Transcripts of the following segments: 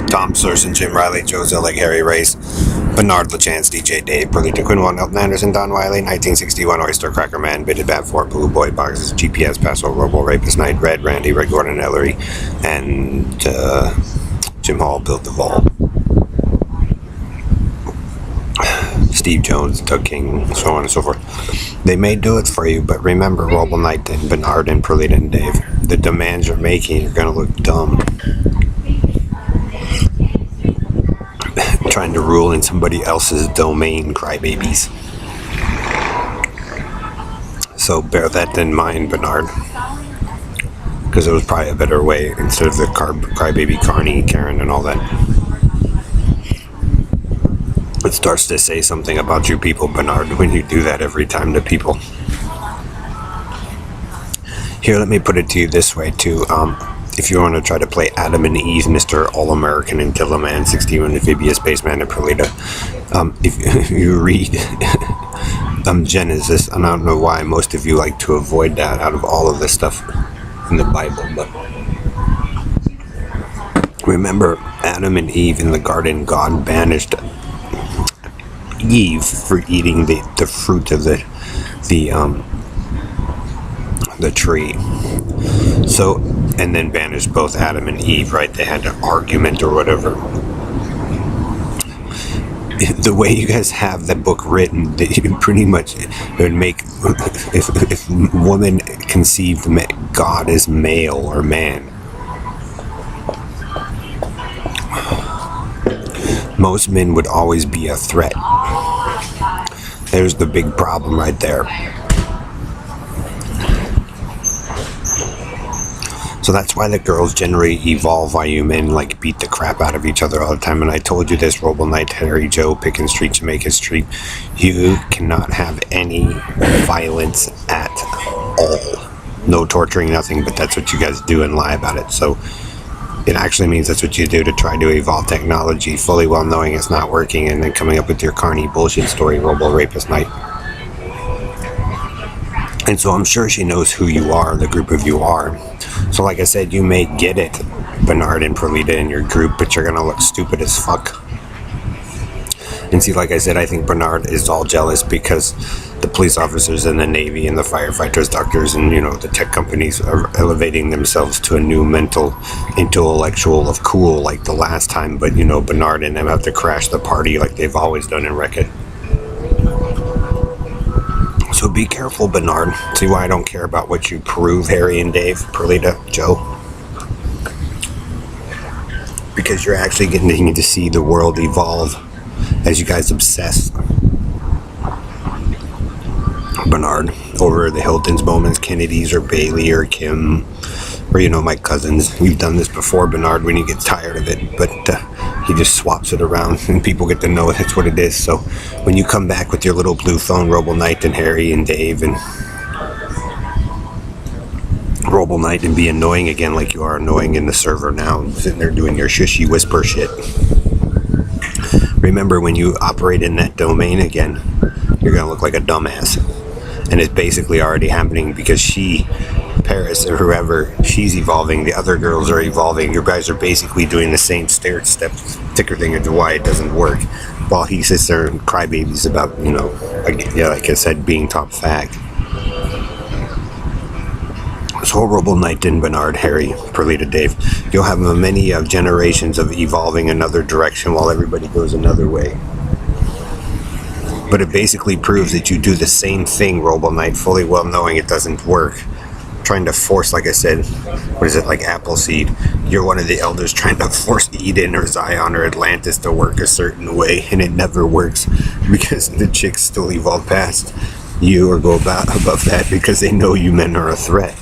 Tom Serson, Jim Riley, Joe Zillig, Harry Race, Bernard LaChance, DJ Dave, Perlita Quinwell, Elton Anderson, Don Wiley, 1961, Oyster Cracker Man, Bitted Bat 4, Blue Boy Boxes, GPS, Paso, Robo, Rapist Night, Red, Randy, Red Gordon, Ellery, and Jim Hall, Bill Duvall, Steve Jones, Doug King, so on and so forth. They may do it for you, but remember Robo Knight and Bernard and Perlita and Dave. The demands you're making, you're going to look dumb. Trying to rule in somebody else's domain, crybabies. So bear that in mind, Bernard. Because it was probably a better way instead of the crybaby Carney, Karen, and all that. It starts to say something about you people, Bernard, when you do that every time to people. Here, let me put it to you this way, too. If you want to try to play Adam and Eve, Mr. All-American and Kill a Man, 61 Amphibious Spaceman and Perlita, if you read Genesis, and I don't know why most of you like to avoid that out of all of this stuff in the Bible, but remember Adam and Eve in the garden, God banished Eve for eating the fruit of the tree. So, and then banished both Adam and Eve, right? They had an argument or whatever. The way you guys have the book written, pretty much it would make, if woman conceived God as male or man, most men would always be a threat. There's the big problem right there. So that's why the girls generally evolve while you men like beat the crap out of each other all the time. And I told you this, Robo Knight, Harry, Joe, Picken Street, Jamaica Street. You cannot have any violence at all. No torturing, nothing, but that's what you guys do and lie about it. So it actually means that's what you do to try to evolve technology, fully well knowing it's not working, and then coming up with your Carney bullshit story, Robo Rapist Night. And so I'm sure she knows who you are, the group of you are. So like I said, you may get it, Bernard and Perlita in your group, but you're going to look stupid as fuck. And see, like I said, I think Bernard is all jealous because the police officers and the Navy and the firefighters, doctors, and, you know, the tech companies are elevating themselves to a new mental, intellectual of cool like the last time. But, you know, Bernard and them have to crash the party like they've always done in Wreck-It. So be careful, Bernard. See why I don't care about what you prove, Harry and Dave, Perlita, Joe? Because you're actually getting to see the world evolve as you guys obsess, Bernard, over the Hiltons, Bowmans, Kennedys, or Bailey, or Kim, or, you know, my cousins. We've done this before, Bernard, when you get tired of it, but he just swaps it around and people get to know that's what it is. So when you come back with your little blue phone, Robo Knight and Harry and Dave and Robo Knight, and be annoying again like you are annoying in the server now, sitting there doing your shushy whisper shit. Remember, when you operate in that domain again, you're going to look like a dumbass. And it's basically already happening because Paris, or whoever, she's evolving, the other girls are evolving. You guys are basically doing the same stair-step ticker thing as to why it doesn't work, while he sits there and crybabies about, you know, like I said, being top fag. So Robo Knight and Bernard, Harry, Perlita, Dave, you'll have many generations of evolving another direction while everybody goes another way. But it basically proves that you do the same thing, Robo Knight, fully well knowing it doesn't work. Trying to force, like I said, what is it, like Appleseed? You're one of the elders trying to force Eden or Zion or Atlantis to work a certain way, and it never works because the chicks still evolve past you or go above that because they know you men are a threat.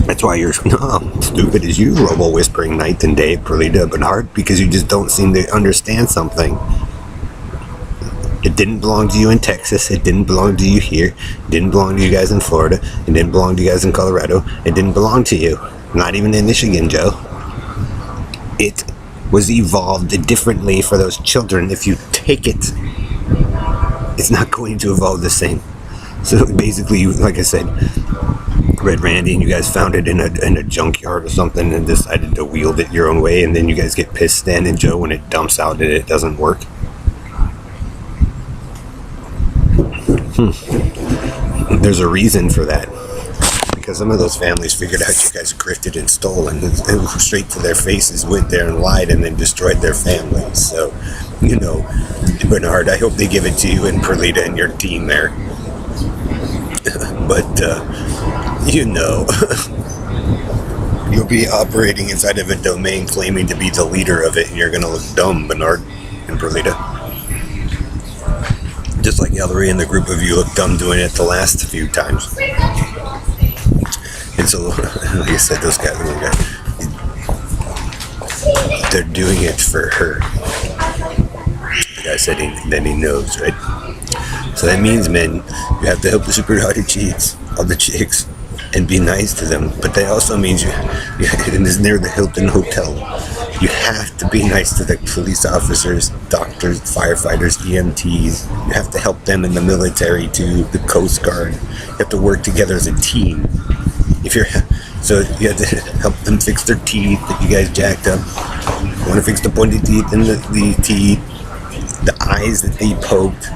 That's why you're stupid as you, Robo Whispering Knight and Dave, Perlita, Bernard, because you just don't seem to understand something. It didn't belong to you in Texas. It didn't belong to you here. It didn't belong to you guys in Florida. It didn't belong to you guys in Colorado. It didn't belong to you. Not even in Michigan, Joe. It was evolved differently for those children. If you take it, it's not going to evolve the same. So basically, like I said, Red Randy and you guys found it in a junkyard or something and decided to wield it your own way, and then you guys get pissed, Stan and Joe, when it dumps out and it doesn't work? There's a reason for that. Because some of those families figured out you guys grifted and stole, and straight to their faces went there and lied and then destroyed their families. So, Bernard, I hope they give it to you and Perlita and your team there. But, you'll be operating inside of a domain claiming to be the leader of it, and you're going to look dumb, Bernard and Perlita. Just like Ellery and the group of you looked dumb doing it the last few times. And so, like I said, those guys, they're doing it for her. The guy said that he knows, right? So that means, men, you have to help the super hot cheats, all the chicks, and be nice to them. But that also means and it's near the Hilton Hotel. You have to be nice to the police officers, doctors, firefighters, EMTs. You have to help them in the military too, the Coast Guard. You have to work together as a team. So you have to help them fix their teeth that you guys jacked up. You want to fix the pointy teeth and the teeth, the eyes that they poked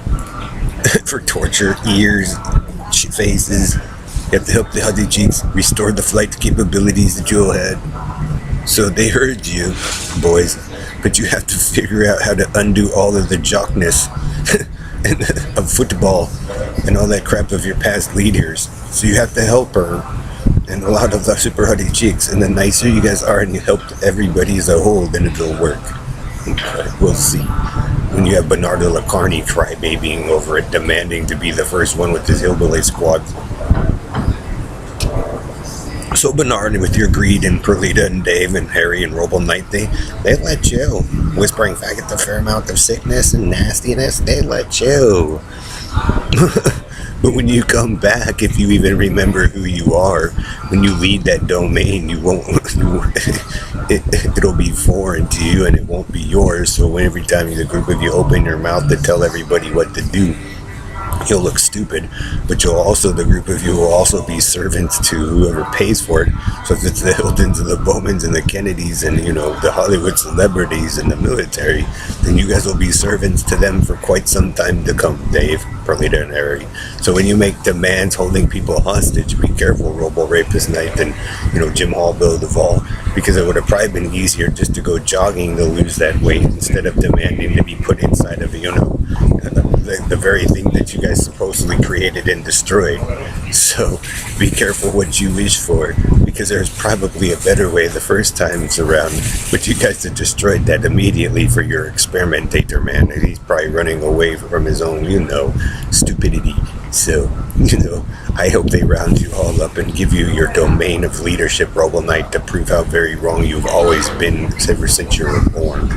for torture, ears, faces. You have to help the Huddy Cheeks restore the flight capabilities that Joel had. So they heard you, boys, but you have to figure out how to undo all of the jockness of football and all that crap of your past leaders. So you have to help her and a lot of the super huddy chicks, and the nicer you guys are and you help everybody as a whole, then it'll work. We'll see. When you have Bernardo Lacarni crybabying over it, demanding to be the first one with his hillbilly squad. So Bernard, with your greed, and Perlita and Dave and Harry and Roble Knight, they let you, whispering faggot a fair amount of sickness and nastiness, they let you. But when you come back, if you even remember who you are, when you lead that domain, you won't. It'll be foreign to you, and it won't be yours. So when every time the group of you open your mouth to tell everybody what to do, you'll look stupid, but the group of you will also be servants to whoever pays for it. So if it's the Hiltons and the Bowmans and the Kennedys and, the Hollywood celebrities and the military, then you guys will be servants to them for quite some time to come, Dave, Perlita, and Harry. So when you make demands holding people hostage, be careful, Robo Rapist Knight, and, Jim Hall, Bill Duvall, because it would have probably been easier just to go jogging to lose that weight instead of demanding to be put inside of, the very thing that you guys supposedly created and destroyed. So be careful what you wish for, because there's probably a better way the first time it's around, but you guys have destroyed that immediately for your experimentator man, and he's probably running away from his own, stupidity. So, I hope they round you all up and give you your domain of leadership, Robo Knight, to prove how very wrong you've always been ever since you were born.